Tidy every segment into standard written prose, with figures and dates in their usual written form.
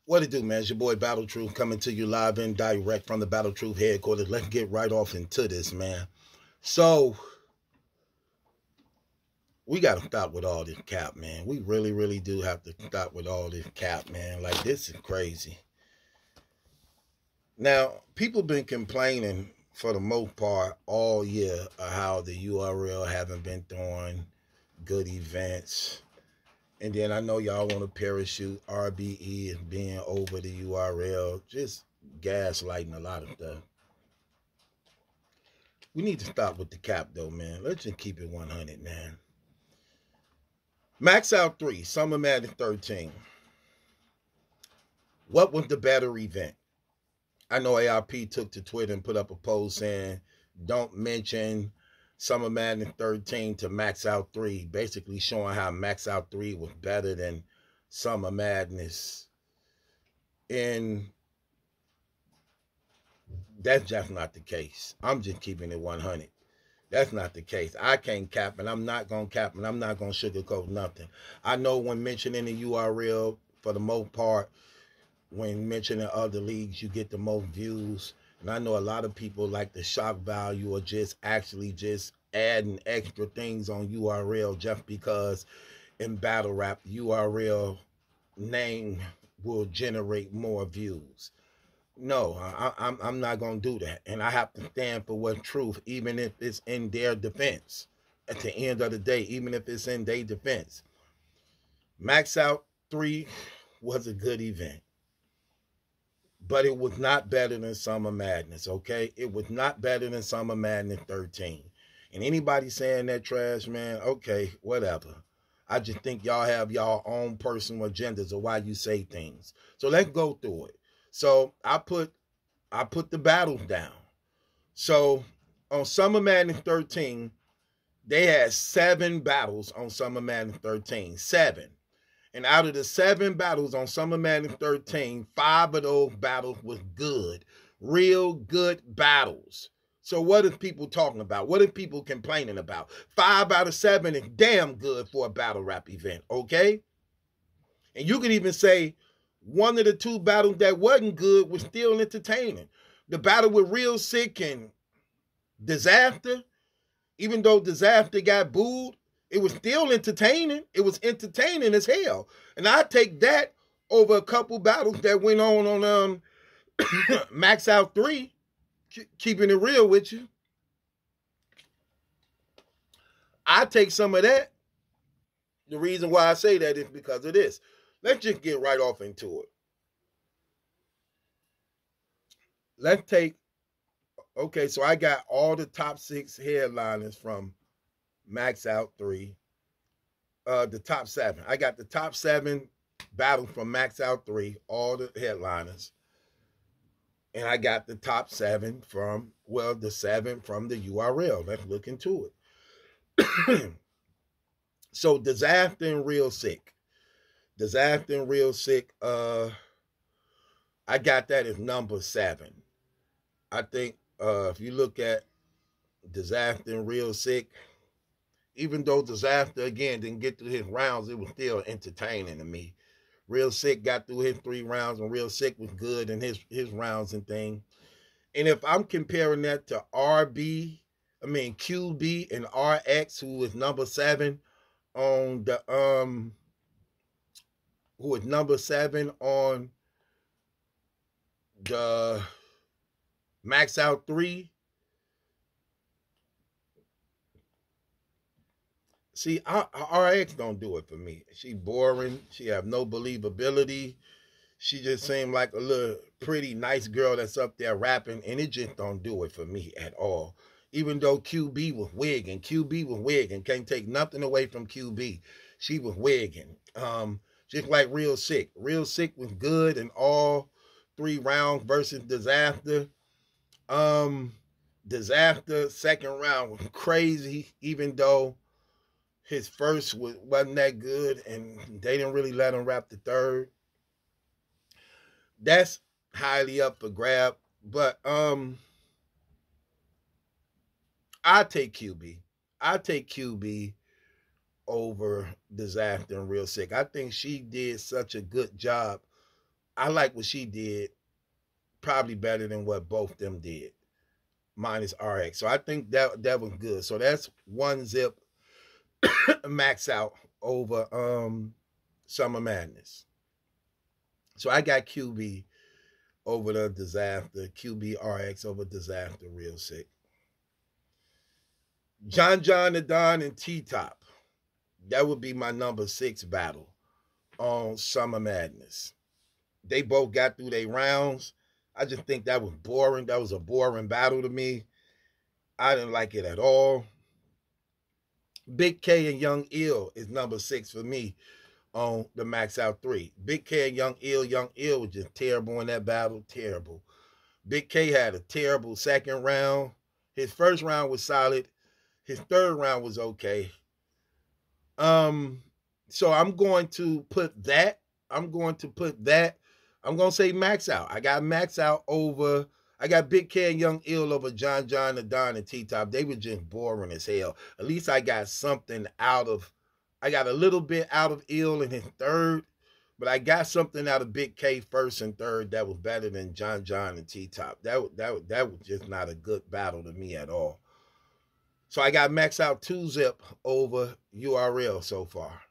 What it do, man? It's your boy Battle Truth coming to you live and direct from the Battle Truth headquarters. Let's get right off into this, man. So we gotta stop with all this cap, man. We really, really do have to stop with all this cap, man. Like this is crazy. Now, people been complaining for the most part all year of how the URL haven't been throwing good events. And then I know y'all want to parachute RBE and being over the URL, just gaslighting a lot of stuff. We need to stop with the cap though, man. Let's just keep it 100, man. Max Out 3, Summer Madness 13. What was the better event? I know ARP took to Twitter and put up a post saying, don't mention Summer Madness 13 to Max Out 3, basically showing how Max Out 3 was better than Summer Madness. And that's just not the case. I'm just keeping it 100. That's not the case. I can't cap, and I'm not going to cap, and I'm not going to sugarcoat nothing. I know when mentioning the URL, for the most part, when mentioning other leagues, you get the most views. And I know a lot of people like the shock value or just actually just adding extra things on URL just because in battle rap, URL name will generate more views. No, I'm not going to do that. And I have to stand for what's truth, even if it's in their defense. At the end of the day, even if it's in their defense. Max Out 3 was a good event. But it was not better than Summer Madness, okay? It was not better than Summer Madness 13. And anybody saying that trash, man, okay, whatever. I just think y'all have y'all own personal agendas of why you say things. So let's go through it. So I put the battles down. So on Summer Madness 13, they had 7 battles on Summer Madness 13. 7. And out of the 7 battles on Summer Madness 13, 5 of those battles was good. Real good battles. So what are people talking about? What are people complaining about? 5 out of 7 is damn good for a battle rap event, okay? And you could even say one of the 2 battles that wasn't good was still entertaining. The battle with Real Sick and Disaster, even though Disaster got booed, it was still entertaining. It was entertaining as hell. And I take that over a couple battles that went on Max Out 3, keeping it real with you. I take some of that. The reason why I say that is because of this. Let's just get right off into it. Let's take, okay, so I got all the top 6 headliners from Max Out 3. The top 7. I got the top 7 battles from Max Out 3, all the headliners. And I got the top 7 from, well, the 7 from the URL. Let's look into it. So Disaster and Real Sick. Disaster and Real Sick, I got that as number 7. I think if you look at Disaster and Real Sick, even though Disaster, again, didn't get through his rounds, it was still entertaining to me. Real Sick got through his 3 rounds, and Real Sick was good in his rounds and thing. And if I'm comparing that to QB and RX, who was number 7 on the who was number 7 on the Max Out 3. See, RX don't do it for me. She boring. She have no believability. She just seemed like a little pretty nice girl that's up there rapping, and it just don't do it for me at all. Even though QB was wigging. Can't take nothing away from QB. She was wigging. Just like Real Sick. Real Sick was good in all 3 rounds versus Disaster. Disaster, second round was crazy, even though his first wasn't that good, and they didn't really let him rap the third. That's highly up for grab, but I take QB. I take QB over Disaster and Real Sick. I think she did such a good job I like what she did probably better than what both them did, minus RX. So I think that was good. So that's one zip max out over Summer Madness. So I got QB over the Disaster, QB RX over Disaster, real sick. John the Don and T Top. That would be my number 6 battle on Summer Madness. They both got through their rounds. I just think that was boring. That was a boring battle to me. I didn't like it at all. Big K and Young Ill is number 6 for me on the Max Out 3. Big K and Young Ill was just terrible in that battle. Terrible. Big K had a terrible second round. His first round was solid. His third round was okay. So I'm going to put that. I'm going to say Max Out. I got Max Out over. I got Big K and Young Ill over John the Don and T-Top. They were just boring as hell. At least I got something I got a little bit out of Ill in his third, but I got something out of Big K first and third that was better than John and T-Top. That was just not a good battle to me at all. So I got Max Out 2 zip over URL so far.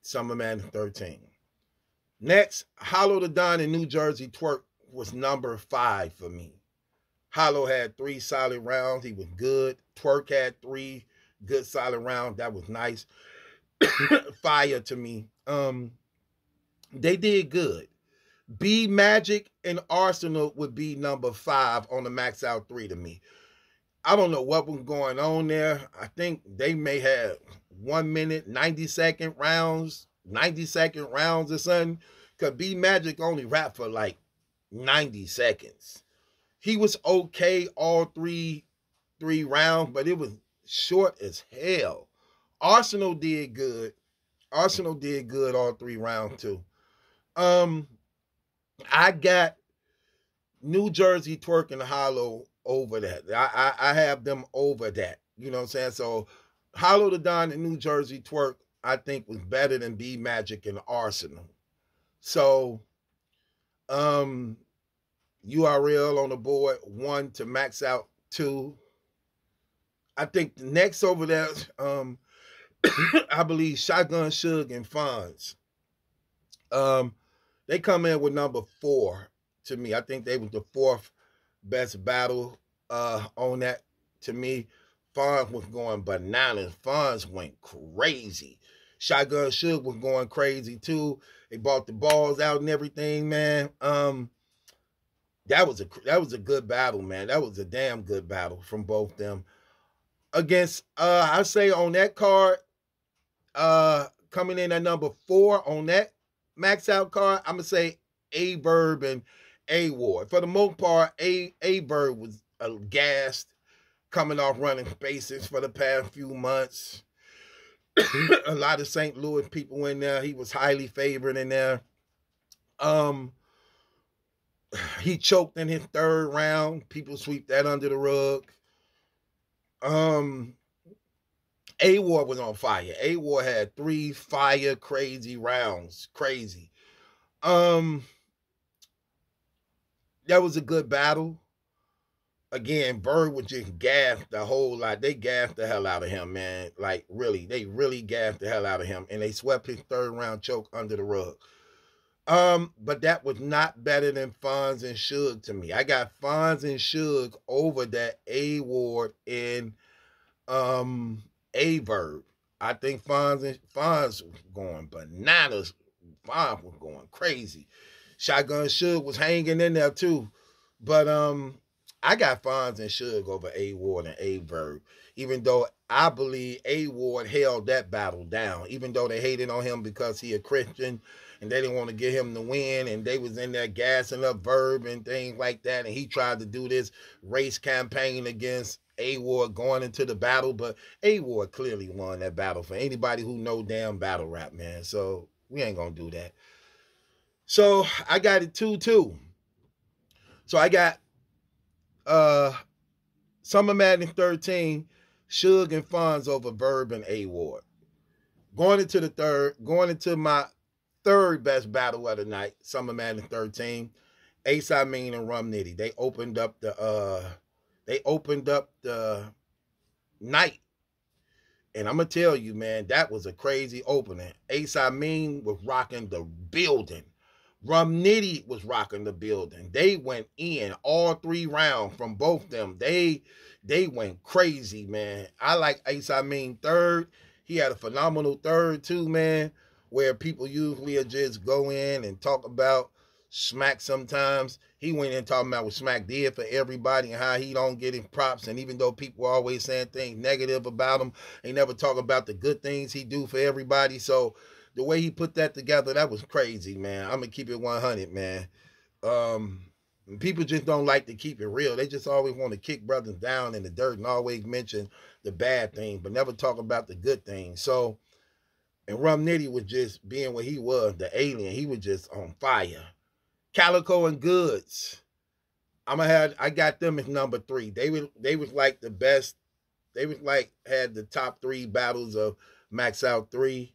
Summer Madness 13. Next, Hollow the Don in New Jersey Twerk was number 5 for me. Hollow had 3 solid rounds. He was good. Twerk had 3 good solid rounds. That was nice. Fire to me. They did good. B Magic and Arsenal would be number 5 on the Max Out 3 to me. I don't know what was going on there. I think they may have 1 minute, 90-second rounds, 90-second rounds or something. Because B Magic only rapped for like 90 seconds. He was okay all three rounds, but it was short as hell. Arsenal did good. Arsenal did good all 3 rounds too. I got New Jersey Twerk and Hollow over that. I have them over that. You know what I'm saying? So Hollow the Don and New Jersey Twerk, I think, was better than B Magic and Arsenal. So URL on the board 1 to Max Out 2. I think the next over there, I believe Shotgun Suge and Fonz. They come in with number 4 to me. I think they was the 4th best battle on that to me. Fonz was going bananas. Fonz went crazy. Shotgun Suge was going crazy too. They bought the balls out and everything, man. That was a good battle, man. That was a damn good battle from both them. Against I say on that card, coming in at number 4 on that Max Out card, I'm gonna say A-Verb and A-Ward. For the most part, A-Verb was gassed, coming off running spaces for the past few months. A lot of St. Louis people in there. He was highly favored in there. He choked in his 3rd round. People sweep that under the rug. A-Ward was on fire. A-Ward had 3 fire crazy rounds. Crazy. That was a good battle. Again, Bird was just gassed the whole lot. They gassed the hell out of him, man. Like, really. They really gassed the hell out of him. And they swept his 3rd round choke under the rug. But that was not better than Fonz and Suge to me. I got Fonz and Suge over that A-Ward and A-Verb. I think Fonz was going bananas. Fonz was going crazy. Shotgun Suge was hanging in there too. But I got Fonz and Suge over A-Ward and A-Verb. Even though I believe A-Ward held that battle down. Even though they hated on him because he a Christian and they didn't want to get him the win, and they was in there gassing up Verb and things like that, and he tried to do this race campaign against A-Ward going into the battle, but A-Ward clearly won that battle for anybody who know damn battle rap, man. So we ain't gonna do that. So I got it 2-2. So I got Summer Madness 13, Suge and Fonz over Verb and A-Ward. Going into my Third best battle of the night, Summer Madness 13. Ace Amin and Rum Nitty. They opened up the night. And I'm gonna tell you, man, that was a crazy opening. Ace Amin was rocking the building. Rum Nitty was rocking the building. They went in all 3 rounds from both of them. They went crazy, man. I like Ace Amin third. He had a phenomenal third too, man, where people usually just go in and talk about Smack sometimes. He went in talking about what Smack did for everybody and how he don't get his props. And even though people are always saying things negative about him, they never talk about the good things he do for everybody. So the way he put that together, that was crazy, man. I'm going to keep it 100, man. People just don't like to keep it real. They just always want to kick brothers down in the dirt and always mention the bad things, but never talk about the good things. So, and Rum Nitty was just being what he was, the alien. He was just on fire. Calico and Goods. I got them as number 3. They was like the best. They was like had the top 3 battles of Max Out 3.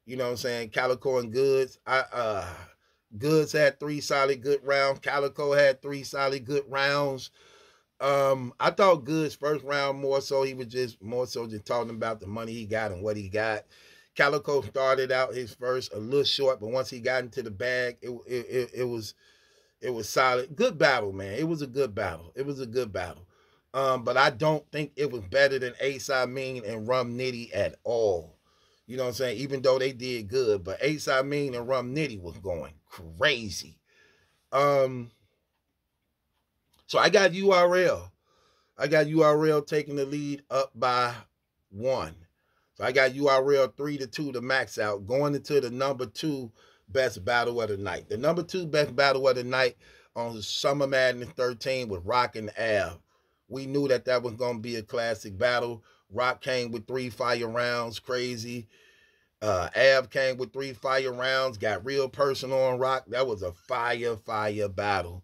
You know what I'm saying? Calico and Goods. Goods had 3 solid good rounds. Calico had 3 solid good rounds. I thought Goods first round more so he was just talking about the money he got and what he got. Calico started out his first a little short, but once he got into the bag, it was solid. Good battle, man. It was a good battle. But I don't think it was better than Ace Amin and Rum Nitty at all. You know what I'm saying? Even though they did good, but Ace Amin and Rum Nitty was going crazy. So I got URL. Taking the lead up by 1. So I got URL 3-2 to Max Out, going into the number 2 best battle of the night. The number 2 best battle of the night on Summer Madness 13 was Rock and Av. We knew that was going to be a classic battle. Rock came with 3 fire rounds, crazy. Av came with 3 fire rounds, got real personal on Rock. That was a fire battle.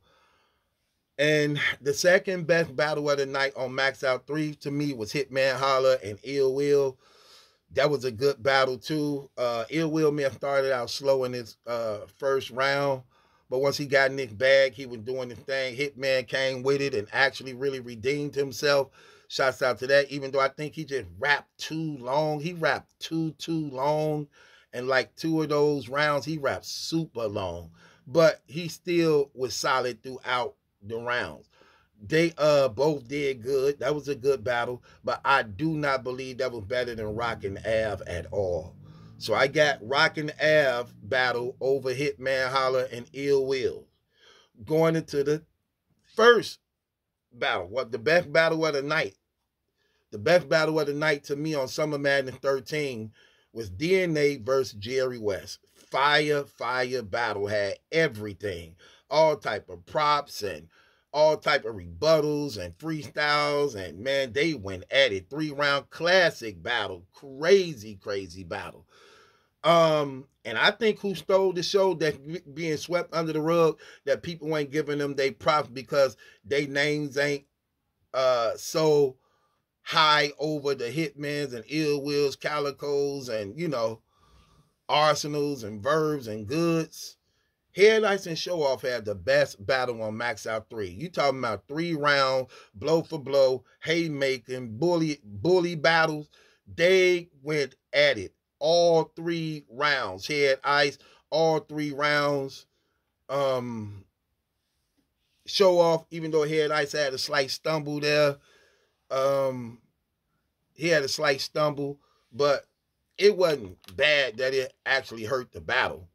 And the second best battle of the night on Max Out 3 to me was Hitman Holla and Ill Will. That was a good battle too. Ill Will may have started out slow in his first round, but once he got in his bag, he was doing his thing. Hitman came with it and actually really redeemed himself. Shouts out to that, even though I think he just rapped too long. He rapped too long, and like 2 of those rounds, he rapped super long. But he still was solid throughout the rounds. They both did good. That was a good battle, but I do not believe that was better than Rock and Av at all. So I got Rock and Av battle over Hitman Holla and Ill Will. Going into the first battle, the best battle of the night. The best battle of the night to me on Summer Madness 13 was DNA versus Jerry West. Fire battle, had everything. All type of props and all type of rebuttals and freestyles, and man, they went at it. 3-round classic battle, crazy battle. And I think who stole the show, that being swept under the rug, that people ain't giving them they props because they names ain't so high over the Hitmans and Ill Wills, Calicos, and Arsenals and Verbs and Goods. Headlights and Show Off had the best battle on Max Out 3. You talking about 3-round, blow for blow, haymaking, bully battles. They went at it all 3 rounds. Head Ice, all 3 rounds. Show Off, even though Head Ice had a slight stumble there. He had a slight stumble, but it wasn't bad that it actually hurt the battle.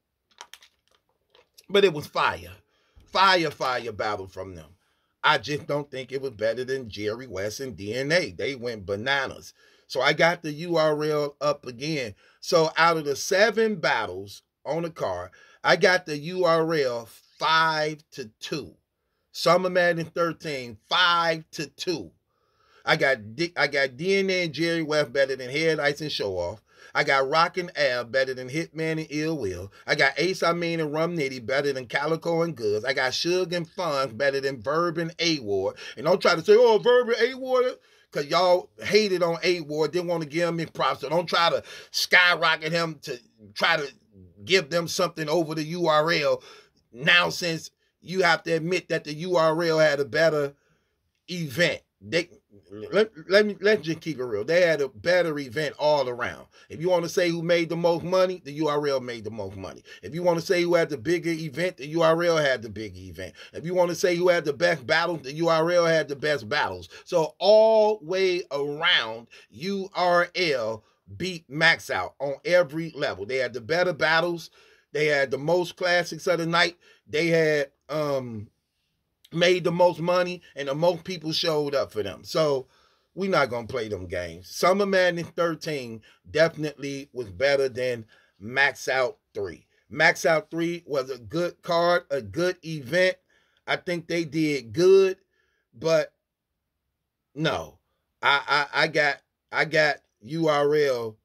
But it was fire battle from them. I just don't think it was better than Jerry West and DNA. They went bananas. So I got the URL up again. So out of the 7 battles on the card, I got the URL 5-2. Summer Madness 13, 5-2. I got DNA and Jerry West better than Head Ice and Show Off. I got Rock and Av better than Hitman and Ill Will. I got Ace Amin and Rum Nitty better than Calico and Goods. I got Suge and Funds better than Verb and A-Ward. And don't try to say, oh, Verb and A-Ward, because y'all hated on A-Ward, didn't want to give him his props. So don't try to skyrocket him to try to give them something over the URL. Now, since you have to admit that the URL had a better event, let's just keep it real. They had a better event all around. If you want to say who made the most money, the URL made the most money. If you want to say who had the bigger event, the URL had the bigger event. If you want to say who had the best battles, the URL had the best battles. So all way around, URL beat Max Out on every level. They had the better battles. They had the most classics of the night. They had made the most money, and the most people showed up for them. So we're not going to play them games. Summer Madness 13 definitely was better than Max Out 3. Max Out 3 was a good card, a good event. I think they did good, but no. I got URL.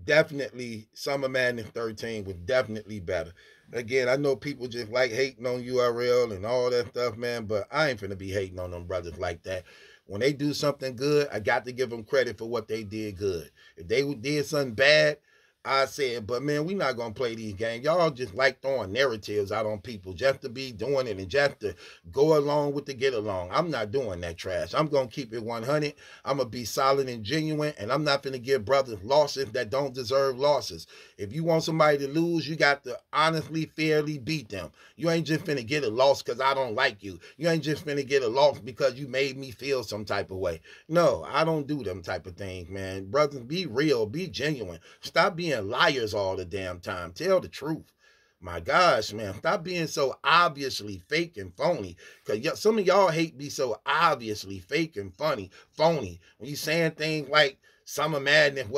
Definitely Summer Madness 13 was definitely better. Again, I know people just like hating on URL and all that stuff, man, but I ain't finna be hating on them brothers like that. When they do something good, I got to give them credit for what they did good. If they did something bad, I said, but man, we not going to play these games. Y'all just like throwing narratives out on people just to be doing it and just to go along with the get along. I'm not doing that trash. I'm going to keep it 100. I'm going to be solid and genuine, and I'm not going to give brothers losses that don't deserve losses. If you want somebody to lose, you got to honestly, fairly beat them. You ain't just finna get a loss because I don't like you. You ain't just finna get a loss because you made me feel some type of way. No, I don't do them type of things, man. Brothers, be real, be genuine. Stop being liars all the damn time. Tell the truth. My gosh, man, stop being so obviously fake and phony. Because some of y'all hate be so obviously fake and phony. When you saying things like Summer Madness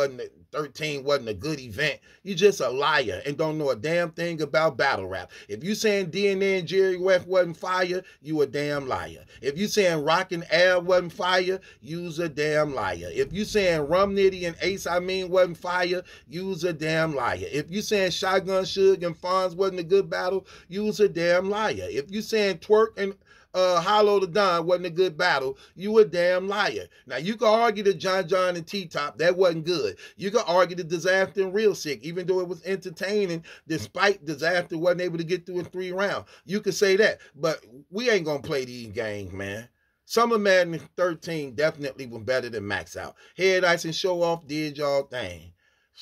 13 wasn't a good event, you just a liar and don't know a damn thing about battle rap. If you saying DNA and Jerry West wasn't fire, you a damn liar. If you saying Rockin' Ab wasn't fire, you's a damn liar. If you saying Rum Nitty and Ace Amin wasn't fire, you's a damn liar. If you saying Shotgun Suge and Fonz wasn't a good battle, you's a damn liar. If you saying Twerk and Hollow the Don wasn't a good battle, you a damn liar. Now, you can argue the John and T-Top, that wasn't good. You can argue the Disaster and Real Sick, even though it was entertaining, despite Disaster wasn't able to get through in 3 rounds. You could say that, but we ain't gonna play these games, man. Summer Madness 13 definitely was better than Max Out. Head Ice and Show Off did y'all thing.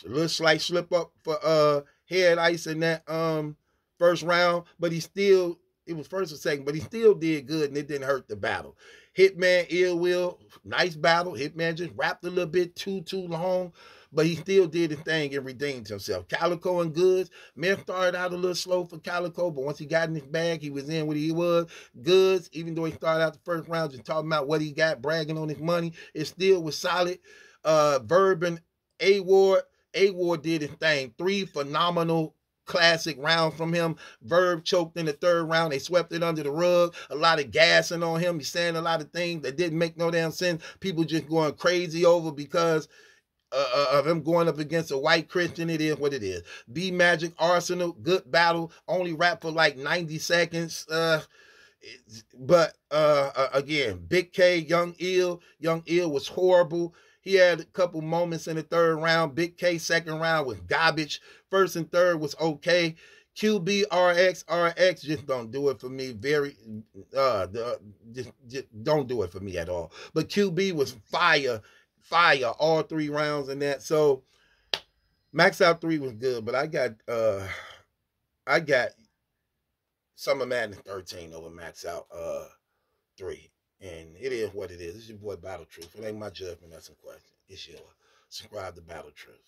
A little slight slip up for Head Ice in that first round, but it was first or second, but he still did good, and it didn't hurt the battle. Hitman, Ill Will, nice battle. Hitman just rapped a little bit too long, but he still did his thing and redeemed himself. Calico and Goods, man, started out a little slow for Calico, but once he got in his bag, he was in what he was. Goods, even though he started out the first round just talking about what he got, bragging on his money, it still was solid. Verb and A-Ward did his thing. 3 phenomenal classic round from him. Verb choked in the 3rd round. They swept it under the rug. A lot of gassing on him. He's saying a lot of things that didn't make no damn sense. People just going crazy over because of him going up against a white Christian. It is what it is. B Magic Arsenal, good battle. Only rap for like 90 seconds. But again, Big K, Young Ill was horrible. He had a couple moments in the 3rd round. Big K 2nd round was garbage. 1st and 3rd was okay. QB RX just don't do it for me. Just don't do it for me at all. But QB was fire all 3 rounds in that. So Max Out 3 was good, but I got Summer Madness 13 over Max Out 3. And it is what it is. It's your boy Battle Truth. It ain't my judgment. That's some question. It's yours. Subscribe to Battle Truth.